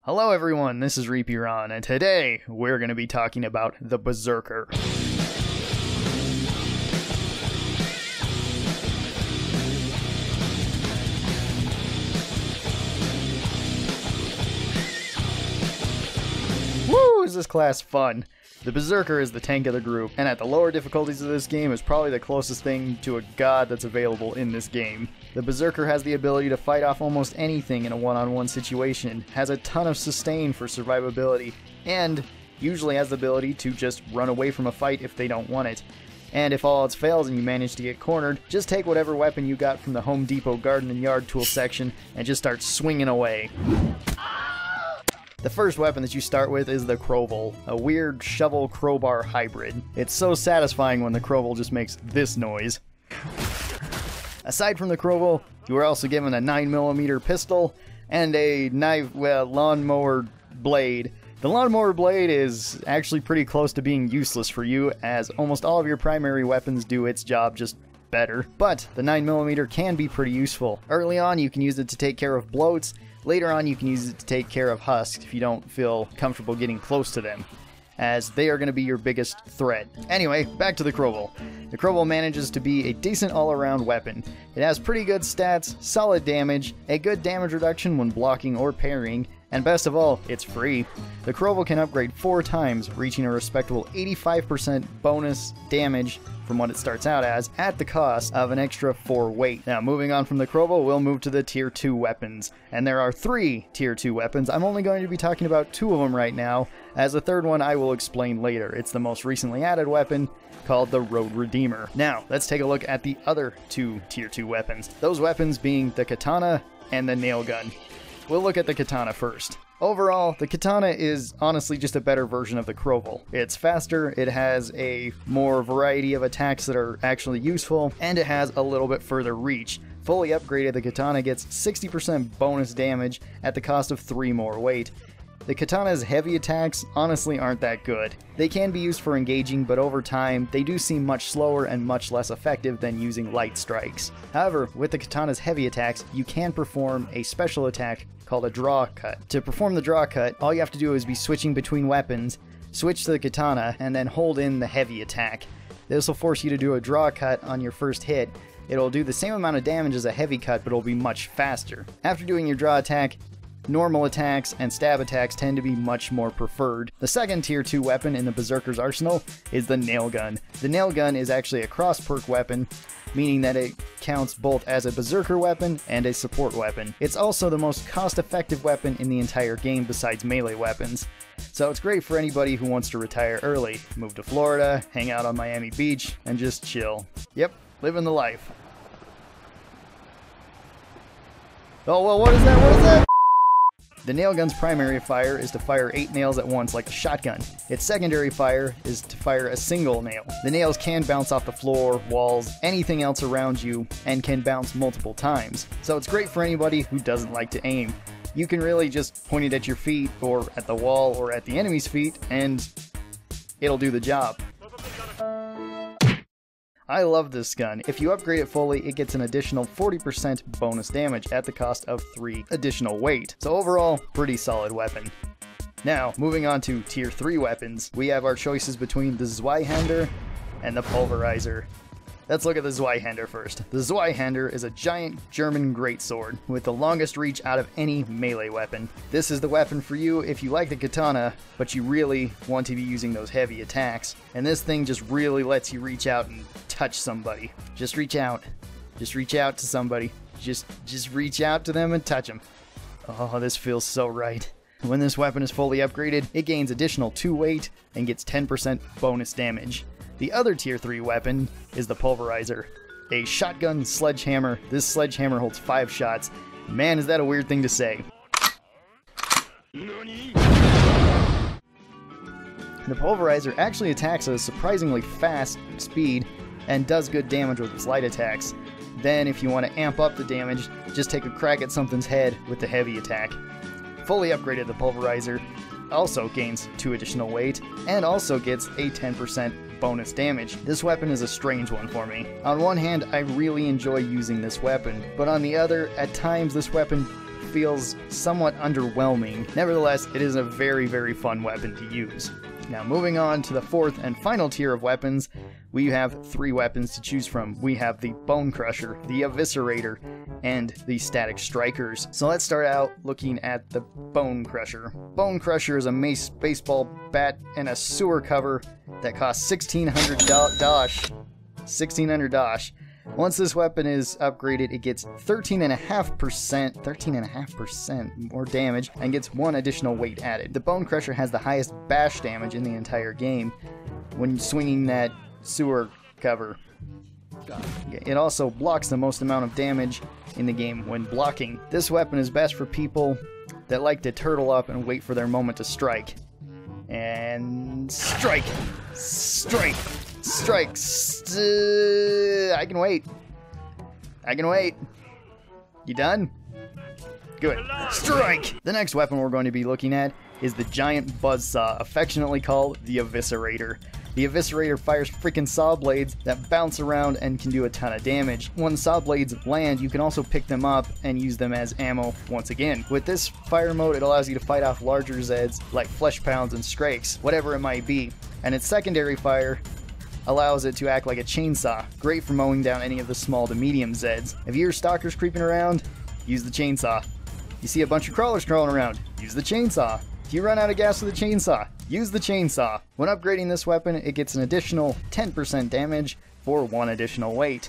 Hello everyone, this is Reapiron, and today we're going to be talking about the Berserker. Woo, is this class fun! The Berserker is the tank of the group, and at the lower difficulties of this game is probably the closest thing to a god that's available in this game. The Berserker has the ability to fight off almost anything in a one-on-one situation, has a ton of sustain for survivability, and usually has the ability to just run away from a fight if they don't want it. And if all else fails and you manage to get cornered, just take whatever weapon you got from the Home Depot garden and yard tool section and just start swinging away. The first weapon that you start with is the Crowbow, a weird shovel crowbar hybrid. It's so satisfying when the Crowbow just makes this noise. Aside from the Crowbow, you are also given a 9mm pistol and a lawnmower blade. The lawnmower blade is actually pretty close to being useless for you, as almost all of your primary weapons do its job just better. But the 9mm can be pretty useful. Early on you can use it to take care of bloats. Later on you can use it to take care of husks if you don't feel comfortable getting close to them, as they are going to be your biggest threat. Anyway, back to the Crowbow. The Crowbow manages to be a decent all-around weapon. It has pretty good stats, solid damage, a good damage reduction when blocking or parrying, and best of all, it's free. The Crowbow can upgrade 4 times, reaching a respectable 85% bonus damage from what it starts out as, at the cost of an extra 4 weight. Now, moving on from the Crowbow, we'll move to the Tier 2 weapons. And there are 3 Tier 2 weapons. I'm only going to be talking about 2 of them right now, as the third one I will explain later. It's the most recently added weapon, called the Road Redeemer. Now, let's take a look at the other 2 Tier 2 weapons. Those weapons being the Katana and the Nail Gun. We'll look at the Katana first. Overall, the Katana is honestly just a better version of the Crowbow. It's faster, it has a more variety of attacks that are actually useful, and it has a little bit further reach. Fully upgraded, the Katana gets 60% bonus damage at the cost of 3 more weight. The Katana's heavy attacks honestly aren't that good. They can be used for engaging, but over time, they do seem much slower and much less effective than using light strikes. However, with the Katana's heavy attacks, you can perform a special attack called a draw cut. To perform the draw cut, all you have to do is be switching between weapons, switch to the Katana, and then hold in the heavy attack. This will force you to do a draw cut on your first hit. It'll do the same amount of damage as a heavy cut, but it'll be much faster. After doing your draw attack, normal attacks and stab attacks tend to be much more preferred. The second Tier 2 weapon in the Berserker's arsenal is the Nail Gun. The Nail Gun is actually a cross-perk weapon, meaning that it counts both as a Berserker weapon and a support weapon. It's also the most cost-effective weapon in the entire game besides melee weapons. So it's great for anybody who wants to retire early, move to Florida, hang out on Miami Beach, and just chill. Yep, living the life. Oh, well, what is that? What is that? The nail gun's primary fire is to fire 8 nails at once like a shotgun. Its secondary fire is to fire a single nail. The nails can bounce off the floor, walls, anything else around you, and can bounce multiple times. So it's great for anybody who doesn't like to aim. You can really just point it at your feet, or at the wall, or at the enemy's feet, and it'll do the job. I love this gun. If you upgrade it fully, it gets an additional 40% bonus damage at the cost of 3 additional weight. So overall, pretty solid weapon. Now, moving on to Tier 3 weapons, we have our choices between the Zweihander and the Pulverizer. Let's look at the Zweihander first. The Zweihander is a giant German greatsword with the longest reach out of any melee weapon. This is the weapon for you if you like the Katana, but you really want to be using those heavy attacks. And this thing just really lets you reach out and touch somebody. Just reach out. Just reach out to somebody. Just reach out to them and touch them. Oh, this feels so right. When this weapon is fully upgraded, it gains additional 2 weight and gets 10% bonus damage. The other Tier 3 weapon is the Pulverizer, a shotgun sledgehammer. This sledgehammer holds 5 shots. Man, is that a weird thing to say. The Pulverizer actually attacks at a surprisingly fast speed and does good damage with its light attacks. Then, if you want to amp up the damage, just take a crack at something's head with the heavy attack. Fully upgraded, the Pulverizer also gains 2 additional weight and also gets a 10% bonus damage. This weapon is a strange one for me. On one hand, I really enjoy using this weapon, but on the other, at times this weapon feels somewhat underwhelming. Nevertheless, it is a very, very fun weapon to use. Now, moving on to the fourth and final tier of weapons, we have 3 weapons to choose from. We have the Bone Crusher, the Eviscerator, and the Static Strikers. So let's start out looking at the Bone Crusher. Bone Crusher is a mace, baseball bat, and a sewer cover that costs 1600 dosh. 1600 dosh. Once this weapon is upgraded, it gets 13.5% more damage and gets 1 additional weight added. The Bone Crusher has the highest bash damage in the entire game when swinging that sewer cover. It also blocks the most amount of damage in the game when blocking. This weapon is best for people that like to turtle up and wait for their moment to strike. And strike! Strike! Strike! I can wait. I can wait. You done? Good. Strike! The next weapon we're going to be looking at is the giant buzzsaw, affectionately called the Eviscerator. The Eviscerator fires freaking saw blades that bounce around and can do a ton of damage. When saw blades land, you can also pick them up and use them as ammo once again. With this fire mode, it allows you to fight off larger Zeds like flesh pounds and skrakes, whatever it might be. And its secondary fire allows it to act like a chainsaw, great for mowing down any of the small to medium Zeds. If you hear stalkers creeping around, use the chainsaw. You see a bunch of crawlers crawling around, use the chainsaw. If you run out of gas with a chainsaw, use the chainsaw. When upgrading this weapon, it gets an additional 10% damage for 1 additional weight.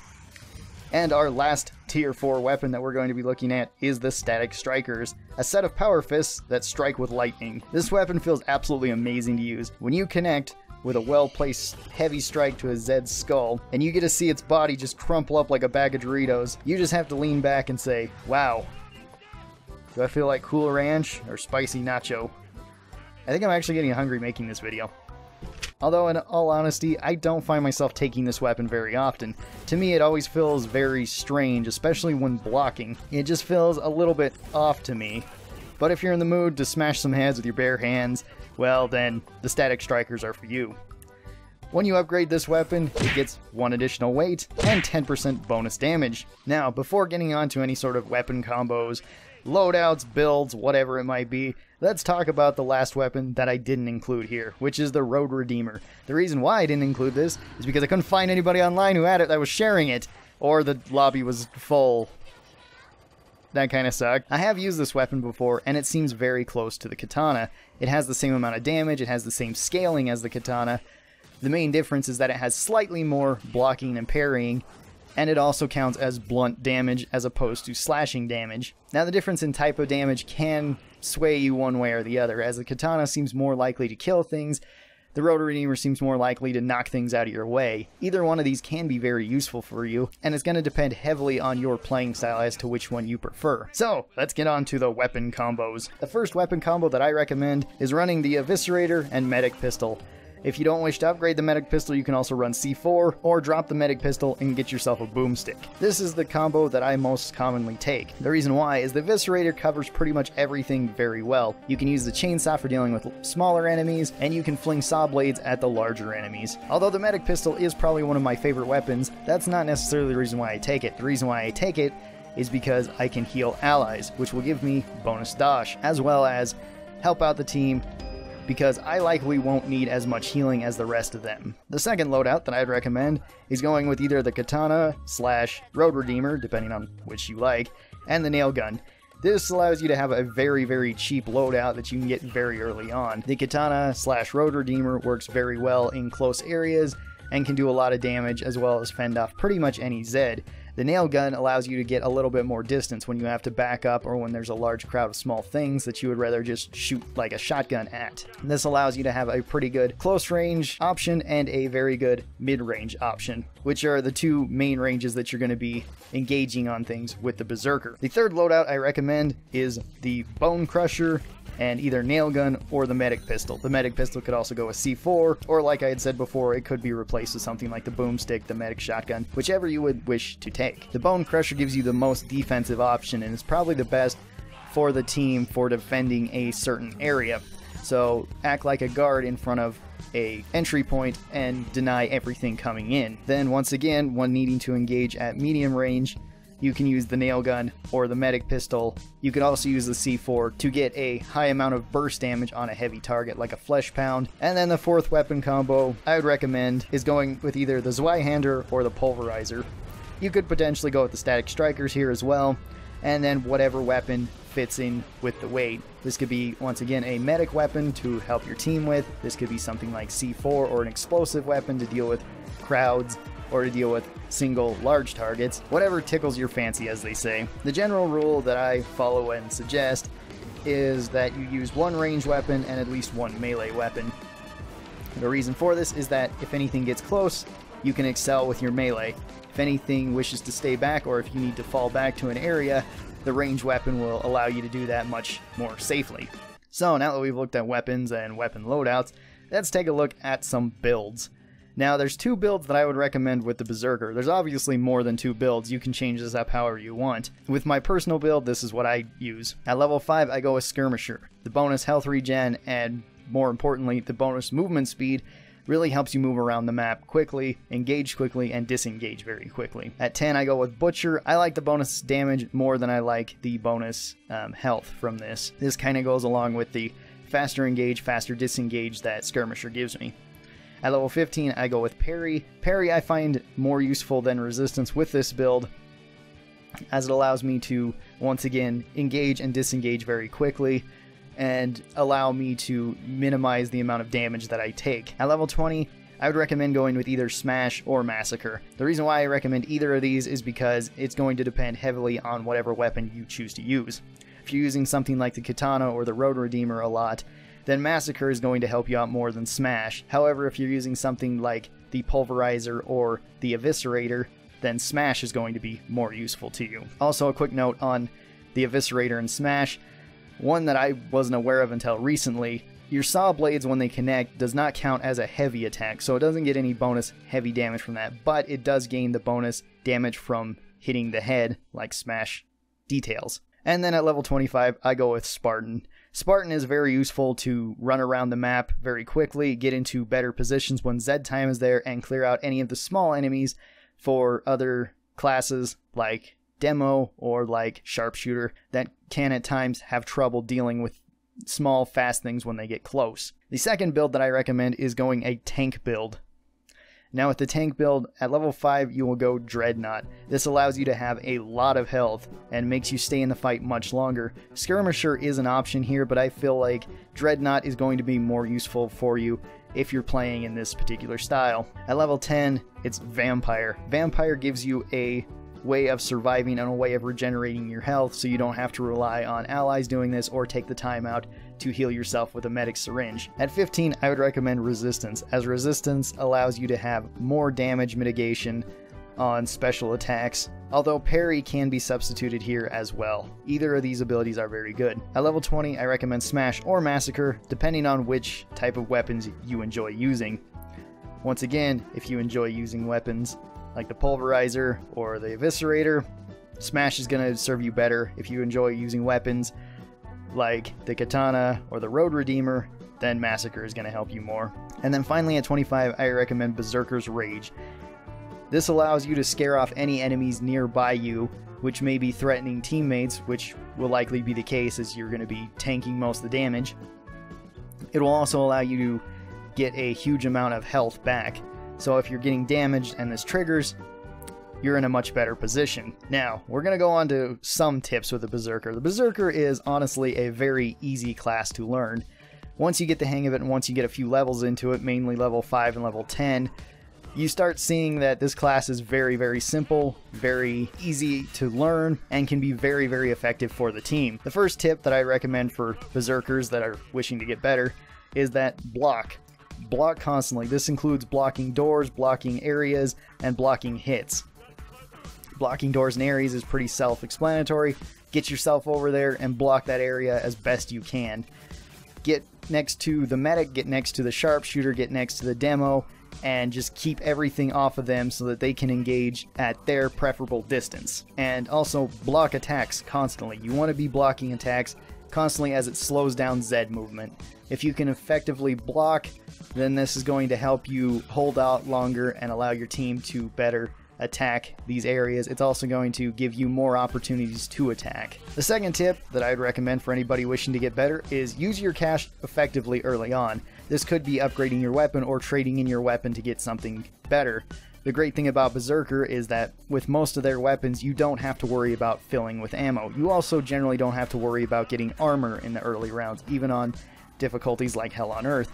And our last tier 4 weapon that we're going to be looking at is the Static Strikers, a set of power fists that strike with lightning. This weapon feels absolutely amazing to use. When you connect with a well-placed heavy strike to a Zed's skull, and you get to see its body just crumple up like a bag of Doritos, you just have to lean back and say, wow. Do I feel like Cool Ranch or Spicy Nacho? I think I'm actually getting hungry making this video. Although, in all honesty, I don't find myself taking this weapon very often. To me, it always feels very strange, especially when blocking. It just feels a little bit off to me. But if you're in the mood to smash some heads with your bare hands, well then, the Static Strikers are for you. When you upgrade this weapon, it gets 1 additional weight and 10% bonus damage. Now, before getting on to any sort of weapon combos, loadouts, builds, whatever it might be, let's talk about the last weapon that I didn't include here, which is the Road Redeemer. The reason why I didn't include this is because I couldn't find anybody online who had it that was sharing it, or the lobby was full. That kind of sucked. I have used this weapon before, and it seems very close to the Katana. It has the same amount of damage, it has the same scaling as the Katana. The main difference is that it has slightly more blocking and parrying, and it also counts as blunt damage as opposed to slashing damage. Now, the difference in type of damage can sway you one way or the other, as the Katana seems more likely to kill things, the Road Redeemer seems more likely to knock things out of your way. Either one of these can be very useful for you, and it's going to depend heavily on your playing style as to which one you prefer. So, let's get on to the weapon combos. The first weapon combo that I recommend is running the Eviscerator and Medic Pistol. If you don't wish to upgrade the Medic Pistol, you can also run C4, or drop the Medic Pistol and get yourself a boomstick. This is the combo that I most commonly take. The reason why is the Eviscerator covers pretty much everything very well. You can use the chainsaw for dealing with smaller enemies, and you can fling saw blades at the larger enemies. Although the Medic Pistol is probably one of my favorite weapons, that's not necessarily the reason why I take it. The reason why I take it is because I can heal allies, which will give me bonus dash, as well as help out the team, because I likely won't need as much healing as the rest of them. The second loadout that I'd recommend is going with either the Katana / Road Redeemer, depending on which you like, and the nail gun. This allows you to have a very, very cheap loadout that you can get very early on. The Katana / Road Redeemer works very well in close areas and can do a lot of damage, as well as fend off pretty much any Zed. The nail gun allows you to get a little bit more distance when you have to back up, or when there's a large crowd of small things that you would rather just shoot like a shotgun at. This allows you to have a pretty good close range option and a very good mid-range option, which are the two main ranges that you're going to be engaging on things with the Berserker. The third loadout I recommend is the Bone Crusher and either nail gun or the medic pistol. The medic pistol could also go with C4, or like I had said before, it could be replaced with something like the boomstick, the medic shotgun, whichever you would wish to take. The Bone Crusher gives you the most defensive option, and is probably the best for the team for defending a certain area. So act like a guard in front of a entry point and deny everything coming in. Then once again, when needing to engage at medium range, you can use the nail gun or the medic pistol. You can also use the C4 to get a high amount of burst damage on a heavy target like a flesh pound. And then the fourth weapon combo I would recommend is going with either the Zweihander or the pulverizer. You could potentially go with the static strikers here as well, and then whatever weapon fits in with the weight. This could be, once again, a medic weapon to help your team with. This could be something like C4 or an explosive weapon to deal with crowds or to deal with single large targets. Whatever tickles your fancy, as they say. The general rule that I follow and suggest is that you use one ranged weapon and at least one melee weapon. The reason for this is that if anything gets close, you can excel with your melee. If anything wishes to stay back, or if you need to fall back to an area, the ranged weapon will allow you to do that much more safely. So now that we've looked at weapons and weapon loadouts, let's take a look at some builds. Now there's two builds that I would recommend with the Berserker. There's obviously more than two builds. You can change this up however you want. With my personal build, this is what I use. At level 5, I go with Skirmisher. The bonus health regen and, more importantly, the bonus movement speed really helps you move around the map quickly, engage quickly, and disengage very quickly. At 10, I go with Butcher. I like the bonus damage more than I like the bonus health from this. This kind of goes along with the faster engage, faster disengage that Skirmisher gives me. At level 15, I go with Parry. Parry I find more useful than Resistance with this build, as it allows me to, once again, engage and disengage very quickly, and allow me to minimize the amount of damage that I take. At level 20, I would recommend going with either Smash or Massacre. The reason why I recommend either of these is because it's going to depend heavily on whatever weapon you choose to use. If you're using something like the Katana or the Road Redeemer a lot, then Massacre is going to help you out more than Smash. However, if you're using something like the Pulverizer or the Eviscerator, then Smash is going to be more useful to you. Also, a quick note on the Eviscerator and Smash. One that I wasn't aware of until recently, your saw blades when they connect does not count as a heavy attack, so it doesn't get any bonus heavy damage from that, but it does gain the bonus damage from hitting the head like Smash details. And then at level 25, I go with Spartan. Spartan is very useful to run around the map very quickly, get into better positions when Z time is there, and clear out any of the small enemies for other classes like Demo or like Sharpshooter that can at times have trouble dealing with small fast things when they get close. The second build that I recommend is going a tank build. Now with the tank build, at level 5 you will go Dreadnought. This allows you to have a lot of health and makes you stay in the fight much longer. Skirmisher is an option here, but I feel like Dreadnought is going to be more useful for you if you're playing in this particular style. At level 10, it's Vampire. Vampire gives you a way of surviving and a way of regenerating your health, so you don't have to rely on allies doing this or take the time out to heal yourself with a medic syringe. At 15, I would recommend Resistance, as Resistance allows you to have more damage mitigation on special attacks, although Parry can be substituted here as well. Either of these abilities are very good. At level 20, I recommend Smash or Massacre, depending on which type of weapons you enjoy using. Once again, if you enjoy using weapons like the Pulverizer or the Eviscerator, Smash is going to serve you better. If you enjoy using weapons like the Katana or the Road Redeemer, then Massacre is going to help you more. And then finally at 25, I recommend Berserker's Rage. This allows you to scare off any enemies nearby you, which may be threatening teammates, which will likely be the case as you're going to be tanking most of the damage. It will also allow you to get a huge amount of health back. So if you're getting damaged and this triggers, you're in a much better position. Now, we're going to go on to some tips with the Berserker. The Berserker is honestly a very easy class to learn. Once you get the hang of it and once you get a few levels into it, mainly level 5 and level 10, you start seeing that this class is very, very simple, very easy to learn, and can be very, very effective for the team. The first tip that I recommend for Berserkers that are wishing to get better is that block. Block constantly. This includes blocking doors, blocking areas, and blocking hits. Blocking doors and areas is pretty self-explanatory. Get yourself over there and block that area as best you can. Get next to the medic, get next to the sharpshooter, get next to the demo, and just keep everything off of them so that they can engage at their preferable distance. And also block attacks constantly. You want to be blocking attacks constantly as it slows down Z movement. If you can effectively block, then this is going to help you hold out longer and allow your team to better attack these areas, it's also going to give you more opportunities to attack. The second tip that I'd recommend for anybody wishing to get better is use your cash effectively early on. This could be upgrading your weapon or trading in your weapon to get something better. The great thing about Berserker is that with most of their weapons, you don't have to worry about filling with ammo. You also generally don't have to worry about getting armor in the early rounds, even on difficulties like Hell on Earth,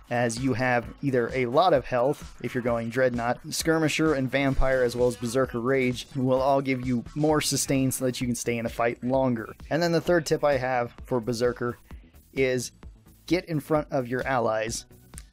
as you have either a lot of health, if you're going Dreadnought, Skirmisher, and Vampire, as well as Berserker Rage, will all give you more sustain so that you can stay in a fight longer. And then the third tip I have for Berserker is get in front of your allies.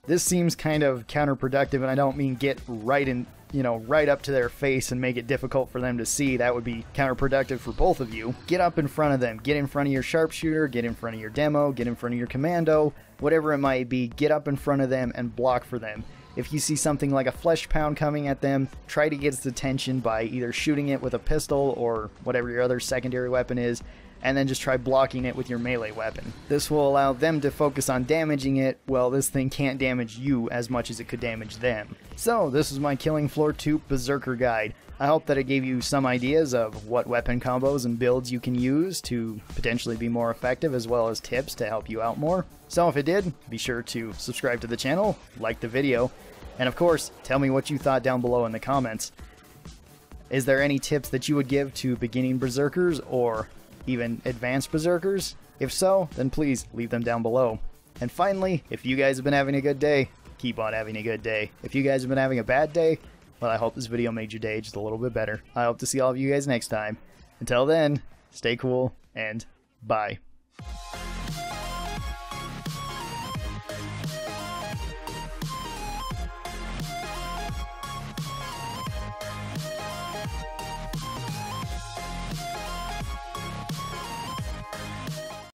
This seems kind of counterproductive, and I don't mean get right in, right up to their face and make it difficult for them to see. That would be counterproductive for both of you. Get up in front of them. Get in front of your sharpshooter, get in front of your demo, get in front of your commando, whatever it might be. Get up in front of them and block for them. If you see something like a flesh pound coming at them, try to get its attention by either shooting it with a pistol or whatever your other secondary weapon is, and then just try blocking it with your melee weapon. This will allow them to focus on damaging it, while this thing can't damage you as much as it could damage them. So, this is my Killing Floor 2 Berserker guide. I hope that it gave you some ideas of what weapon combos and builds you can use to potentially be more effective, as well as tips to help you out more. So if it did, be sure to subscribe to the channel, like the video, and of course, tell me what you thought down below in the comments. Is there any tips that you would give to beginning Berserkers, or even advanced Berserkers? If so, then please leave them down below. And finally, if you guys have been having a good day, keep on having a good day. If you guys have been having a bad day, well, I hope this video made your day just a little bit better. I hope to see all of you guys next time. Until then, stay cool, and bye.